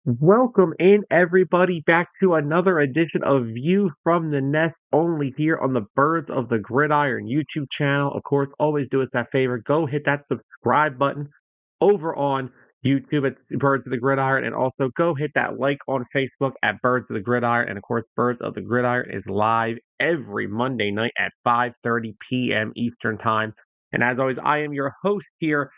Welcome in, everybody, back to another edition of View from the Nest, only here on the Birds of the Gridiron YouTube channel. Of course, always do us that favor. Go hit that subscribe button over on YouTube at Birds of the Gridiron, and also go hit that like on Facebook at Birds of the Gridiron. And of course, Birds of the Gridiron is live every Monday night at 5:30 p.m. Eastern Time. And as always, I am your host here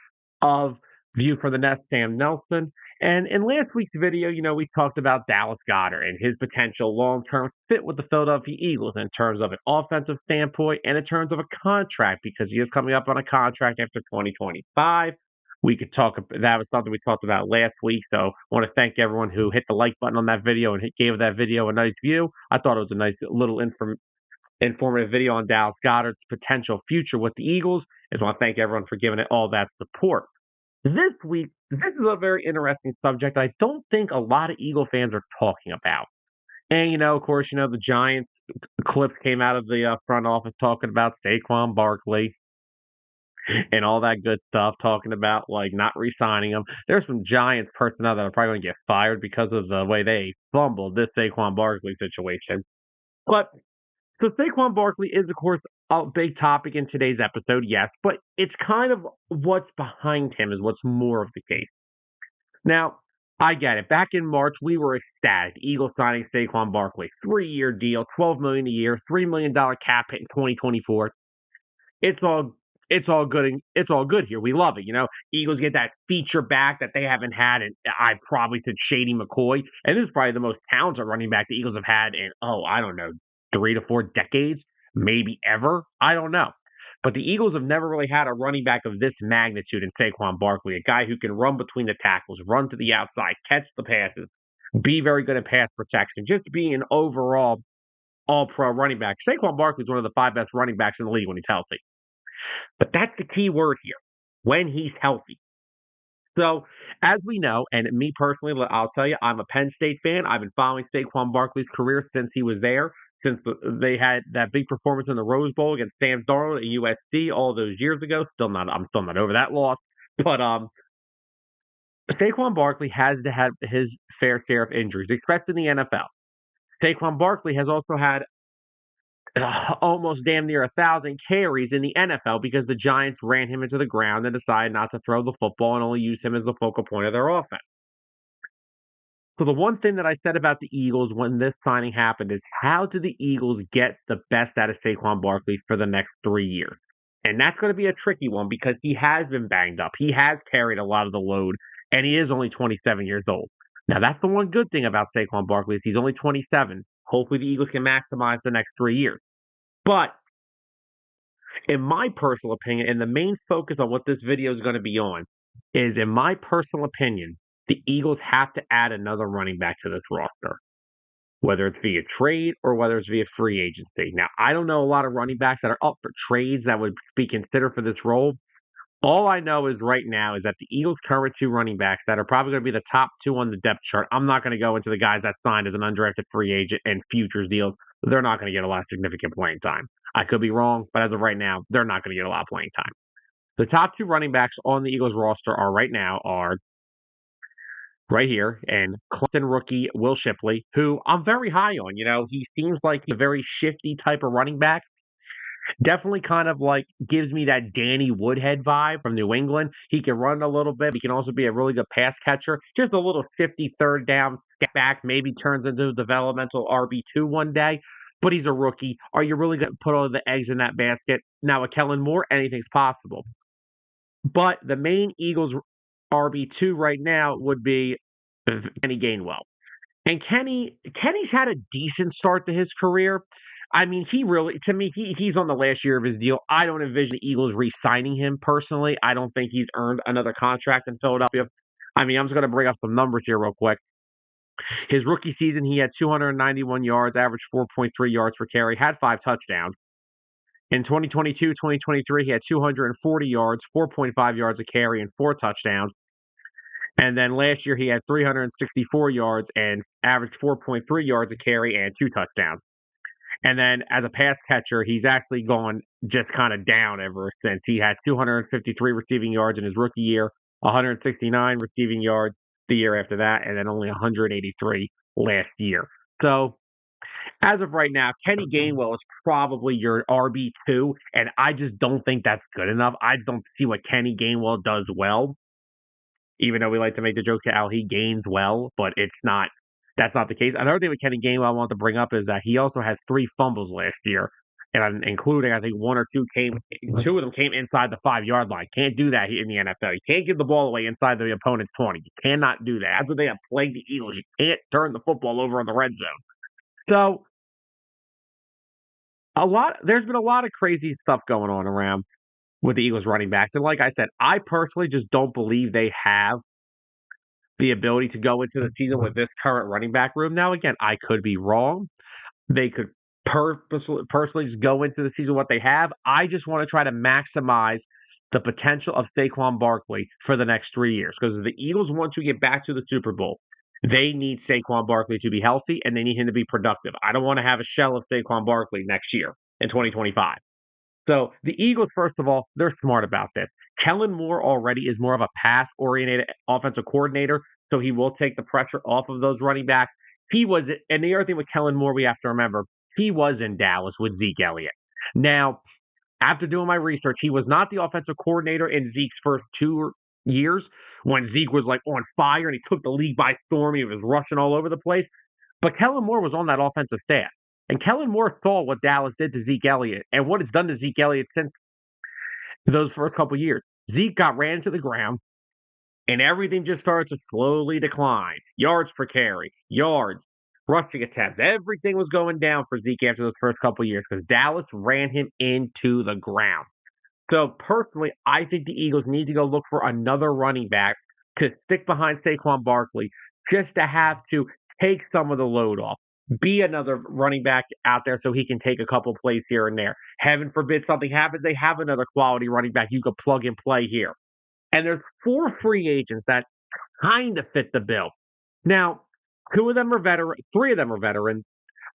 of View from the Nest, Sam Nelson. And in last week's video, we talked about Dallas Goedert and his potential long-term fit with the Philadelphia Eagles in terms of an offensive standpoint and in terms of a contract, because he is coming up on a contract after 2025. We could talk. That was something we talked about last week. So I want to thank everyone who hit the like button on that video and gave that video a nice view. I thought it was a nice little informative video on Dallas Goedert's potential future with the Eagles. I just want to thank everyone for giving it all that support. This week, this is a very interesting subject I don't think a lot of Eagle fans are talking about. And, of course, the Giants clips came out of the front office talking about Saquon Barkley and all that good stuff, talking about, not re-signing him. There's some Giants personnel that are probably going to get fired because of the way they fumbled this Saquon Barkley situation. But so Saquon Barkley is, of course, a big topic in today's episode, yes, but it's kind of what's behind him is what's more of the case. Now, I get it. Back in March, we were ecstatic. Eagles signing Saquon Barkley, 3-year deal, $12 million a year, $3 million cap hit in 2024. It's all good. It's all good here. We love it. Eagles get that feature back that they haven't had, and I probably said Shady McCoy, and this is probably the most talented running back the Eagles have had in I don't know, 3 to 4 decades, maybe ever. I don't know. But the Eagles have never really had a running back of this magnitude in Saquon Barkley, a guy who can run between the tackles, run to the outside, catch the passes, be very good at pass protection, just be an overall all-pro running back. Saquon Barkley is one of the 5 best running backs in the league when he's healthy. But that's the key word here, when he's healthy. So, as we know, and me personally, I'll tell you, I'm a Penn State fan. I've been following Saquon Barkley's career since he was there, since they had that big performance in the Rose Bowl against Sam Darnold at USC all those years ago. I'm still not over that loss. But Saquon Barkley has had his fair share of injuries, especially in the NFL. Saquon Barkley has also had almost damn near 1,000 carries in the NFL because the Giants ran him into the ground and decided not to throw the football and only use him as the focal point of their offense. So the one thing that I said about the Eagles when this signing happened is, how do the Eagles get the best out of Saquon Barkley for the next 3 years? And that's going to be a tricky one because he has been banged up. He has carried a lot of the load, and he is only 27 years old. Now, that's the one good thing about Saquon Barkley is he's only 27. Hopefully the Eagles can maximize the next 3 years. But in my personal opinion, and the main focus on what this video is going to be on, is, in my personal opinion, the Eagles have to add another running back to this roster, whether it's via trade or whether it's via free agency. Now, I don't know a lot of running backs that are up for trades that would be considered for this role. All I know is right now is that the Eagles' current 2 running backs that are probably going to be the top 2 on the depth chart. I'm not going to go into the guys that signed as an undrafted free agent and futures deals. They're not going to get a lot of significant playing time. I could be wrong, but as of right now, they're not going to get a lot of playing time. The top 2 running backs on the Eagles roster are right here, and Clemson rookie Will Shipley, who I'm very high on. He seems like a very shifty type of running back. Definitely kind of gives me that Danny Woodhead vibe from New England. He can run a little bit. He can also be a really good pass catcher. Just a little 50 third down step back, maybe turns into a developmental RB2 one day. But he's a rookie. Are you really going to put all the eggs in that basket? Now, with Kellen Moore, anything's possible. But the main Eagles RB2 right now would be Kenny Gainwell. And Kenny's had a decent start to his career. I mean, he's on the last year of his deal. I don't envision the Eagles re-signing him personally. I don't think he's earned another contract in Philadelphia. I mean, I'm just going to bring up some numbers here real quick. His rookie season, he had 291 yards, averaged 4.3 yards per carry, had 5 touchdowns. In 2022-2023, he had 240 yards, 4.5 yards a carry, and 4 touchdowns. And then last year, he had 364 yards and averaged 4.3 yards a carry and 2 touchdowns. And then as a pass catcher, he's actually gone just kind of down ever since. He had 253 receiving yards in his rookie year, 169 receiving yards the year after that, and then only 183 last year. So as of right now, Kenny Gainwell is probably your RB2, and I just don't think that's good enough. I don't see what Kenny Gainwell does well, even though we like to make the joke to how he gains well, but it's not. That's not the case. Another thing with Kenny Gainwell I want to bring up is that he also has 3 fumbles last year, and including I think 1 or 2 2 of them came inside the 5-yard line. Can't do that in the NFL. You can't give the ball away inside the opponent's 20. You cannot do that. That's what they have plagued the Eagles. You can't turn the football over in the red zone. So there's been a lot of crazy stuff going on around with the Eagles running backs. And like I said, I personally just don't believe they have the ability to go into the season with this current running back room. Now, again, I could be wrong. They could personally just go into the season what they have. I just want to try to maximize the potential of Saquon Barkley for the next 3 years. Because if the Eagles want to get back to the Super Bowl, they need Saquon Barkley to be healthy, and they need him to be productive. I don't want to have a shell of Saquon Barkley next year in 2025. So the Eagles, first of all, they're smart about this. Kellen Moore already is more of a pass-oriented offensive coordinator, so he will take the pressure off of those running backs. And the other thing with Kellen Moore we have to remember, he was in Dallas with Zeke Elliott. Now, after doing my research, he was not the offensive coordinator in Zeke's first 2 years when Zeke was like on fire and he took the league by storm. He was rushing all over the place. But Kellen Moore was on that offensive staff. And Kellen Moore saw what Dallas did to Zeke Elliott and what it's done to Zeke Elliott since those first couple of years. Zeke got ran to the ground, and everything just started to slowly decline. Yards per carry, yards, rushing attempts. Everything was going down for Zeke after those first couple of years because Dallas ran him into the ground. So personally, I think the Eagles need to go look for another running back to stick behind Saquon Barkley just to have to take some of the load off. Be another running back out there so he can take a couple plays here and there. Heaven forbid something happens, they have another quality running back you could plug and play here. And there's 4 free agents that kind of fit the bill. Now, 2 of them are veterans, 3 of them are veterans.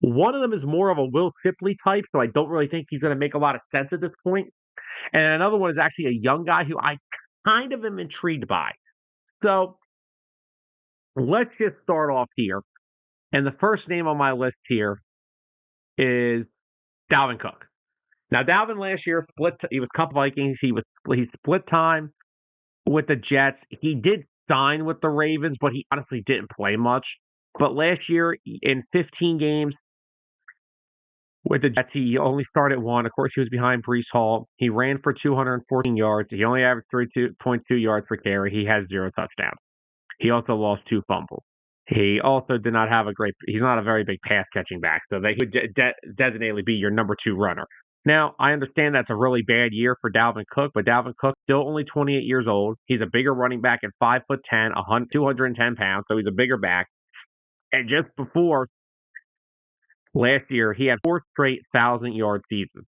One of them is more of a Will Shipley type, so I don't really think he's going to make a lot of sense at this point. And another one is actually a young guy who I kind of am intrigued by. So let's just start off here. And the first name on my list here is Dalvin Cook. Now, Dalvin last year he was Cup Vikings. He split time with the Jets. He did sign with the Ravens, but he honestly didn't play much. But last year, in 15 games with the Jets, he only started 1. Of course, he was behind Breece Hall. He ran for 214 yards. He only averaged 32.2 yards per carry. He has 0 touchdowns. He also lost 2 fumbles. He also did not have he's not a very big pass catching back, so he would designately be your number 2 runner. Now, I understand that's a really bad year for Dalvin Cook, but Dalvin Cook still only 28 years old. He's a bigger running back at 5'10", 210 pounds, so he's a bigger back. And just before last year, he had 4 straight 1,000-yard seasons,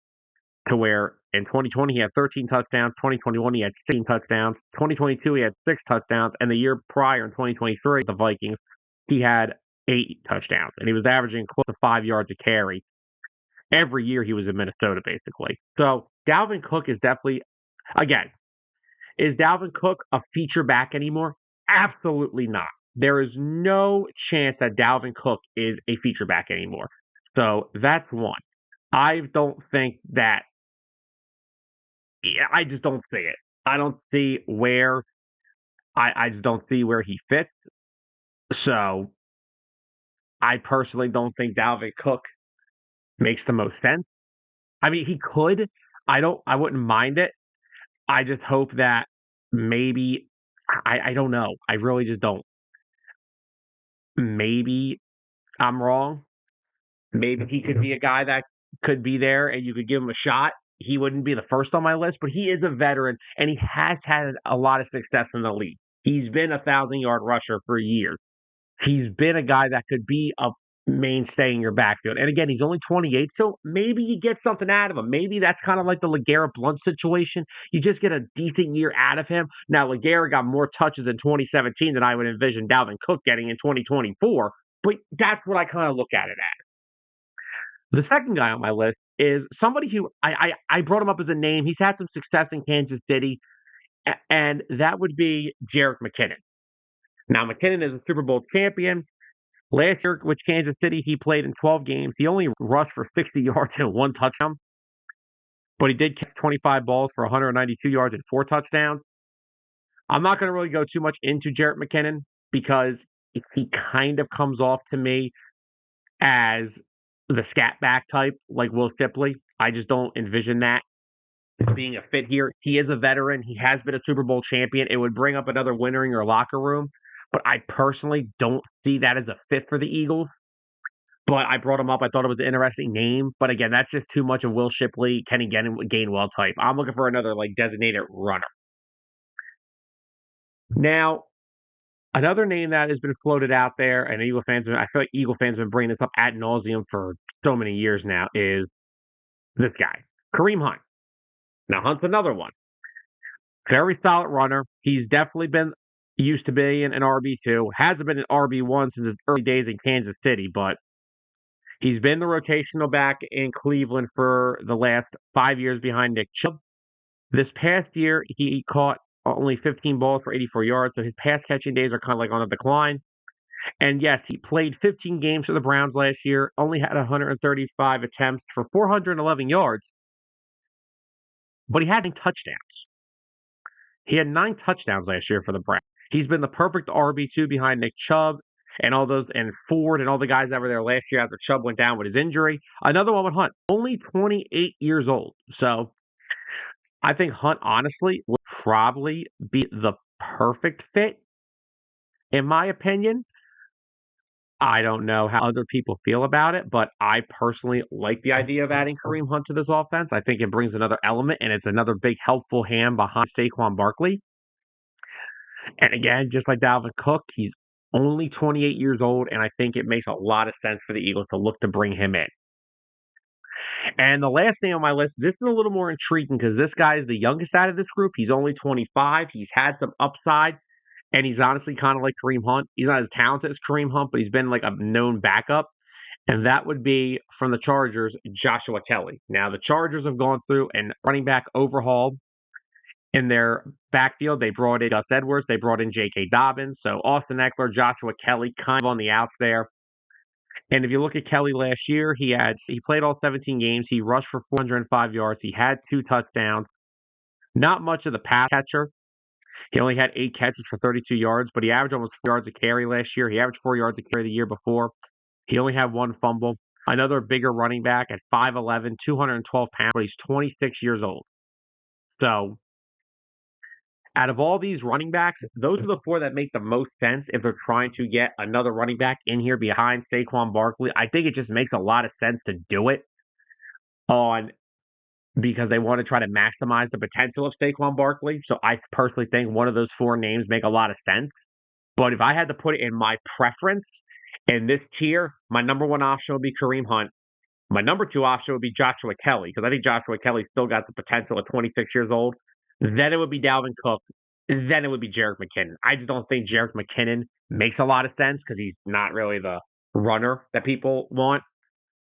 to where in 2020 he had 13 touchdowns, 2021 he had 16 touchdowns, 2022 he had 6 touchdowns, and the year prior in 2023, the Vikings, he had 8 touchdowns, and he was averaging close to 5 yards a carry every year he was in Minnesota, basically. So Dalvin Cook is definitely, again, is Dalvin Cook a feature back anymore? Absolutely not. There is no chance that Dalvin Cook is a feature back anymore. So that's one. I don't think that, I just don't see it. I just don't see where he fits. So I personally don't think Dalvin Cook makes the most sense. I mean, he could. I wouldn't mind it. I just hope that maybe, I don't know. I really just don't. Maybe I'm wrong. Maybe he could be a guy that could be there and you could give him a shot. He wouldn't be the first on my list, but he is a veteran and he has had a lot of success in the league. He's been a 1,000-yard rusher for years. He's been a guy that could be a mainstay in your backfield. And again, he's only 28, so maybe you get something out of him. Maybe that's kind of like the LeGarrette Blount situation. You just get a decent year out of him. Now, LeGarrette got more touches in 2017 than I would envision Dalvin Cook getting in 2024, but that's what I kind of look at it as. The second guy on my list is somebody who I brought him up as a name. He's had some success in Kansas City, and that would be Jerick McKinnon. Now, McKinnon is a Super Bowl champion. Last year with Kansas City, he played in 12 games. He only rushed for 60 yards and 1 touchdown, but he did catch 25 balls for 192 yards and 4 touchdowns. I'm not going to really go too much into Jerick McKinnon because he kind of comes off to me as the scat back type like Will Shipley. I just don't envision that being a fit here. He is a veteran. He has been a Super Bowl champion. It would bring up another winner in your locker room, but I personally don't see that as a fit for the Eagles. But I brought him up. I thought it was an interesting name. But again, that's just too much of Will Shipley, Kenny Gainwell type. I'm looking for another like designated runner. Now, another name that has been floated out there, and I feel like Eagle fans have been bringing this up ad nauseum for so many years now, is this guy, Kareem Hunt. Now, Hunt's another one. Very solid runner. He's definitely been used to being an RB2. Hasn't been an RB1 since his early days in Kansas City, but he's been the rotational back in Cleveland for the last 5 years behind Nick Chubb. This past year, he caught only 15 balls for 84 yards, so his pass catching days are kind of like on a decline. And yes, he played 15 games for the Browns last year, only had 135 attempts for 411 yards, but he had 9 touchdowns. He had 9 touchdowns last year for the Browns. He's been the perfect RB2 behind Nick Chubb and Ford and all the guys that were there last year after Chubb went down with his injury. Another one with Hunt, only 28 years old. So I think Hunt, honestly, would probably be the perfect fit, in my opinion. I don't know how other people feel about it, but I personally like the idea of adding Kareem Hunt to this offense. I think it brings another element, and it's another big helpful hand behind Saquon Barkley. And again, just like Dalvin Cook, he's only 28 years old, and I think it makes a lot of sense for the Eagles to look to bring him in. And the last thing on my list, this is a little more intriguing because this guy is the youngest out of this group. He's only 25. He's had some upside, and he's honestly kind of like Kareem Hunt. He's not as talented as Kareem Hunt, but he's been like a known backup. And that would be from the Chargers, Joshua Kelly. Now, the Chargers have gone through a running back overhaul in their backfield. They brought in Gus Edwards. They brought in J.K. Dobbins. So Austin Eckler, Joshua Kelly kind of on the outs there. And if you look at Kelly last year, he played all 17 games. He rushed for 405 yards. He had 2 touchdowns. Not much of the pass catcher. He only had 8 catches for 32 yards, but he averaged almost 4 yards a carry last year. He averaged 4 yards a carry the year before. He only had 1 fumble. Another bigger running back at 5'11", 212 pounds, but he's 26 years old. So out of all these running backs, those are the 4 that make the most sense if they're trying to get another running back in here behind Saquon Barkley. I think it just makes a lot of sense to do it because they want to try to maximize the potential of Saquon Barkley. So I personally think one of those 4 names make a lot of sense. But if I had to put it in my preference in this tier, my number 1 option would be Kareem Hunt. My number 2 option would be Joshua Kelly because I think Joshua Kelly still got the potential at 26 years old. Then it would be Dalvin Cook. Then it would be Jerick McKinnon. I just don't think Jerick McKinnon makes a lot of sense because he's not really the runner that people want.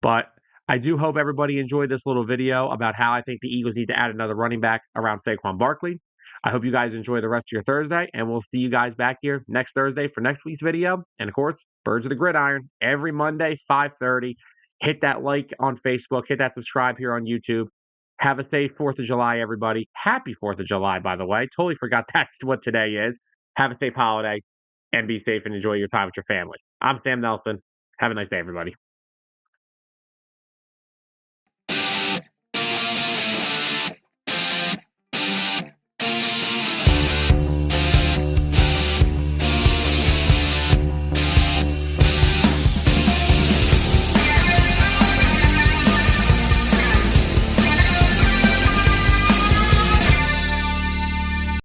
But I do hope everybody enjoyed this little video about how I think the Eagles need to add another running back around Saquon Barkley. I hope you guys enjoy the rest of your Thursday, and we'll see you guys back here next Thursday for next week's video. And, of course, Birds of the Gridiron, every Monday, 5:30. Hit that like on Facebook. Hit that subscribe here on YouTube. Have a safe 4th of July, everybody. Happy 4th of July, by the way. Totally forgot that's what today is. Have a safe holiday, and be safe and enjoy your time with your family. I'm Sam Nelson. Have a nice day, everybody.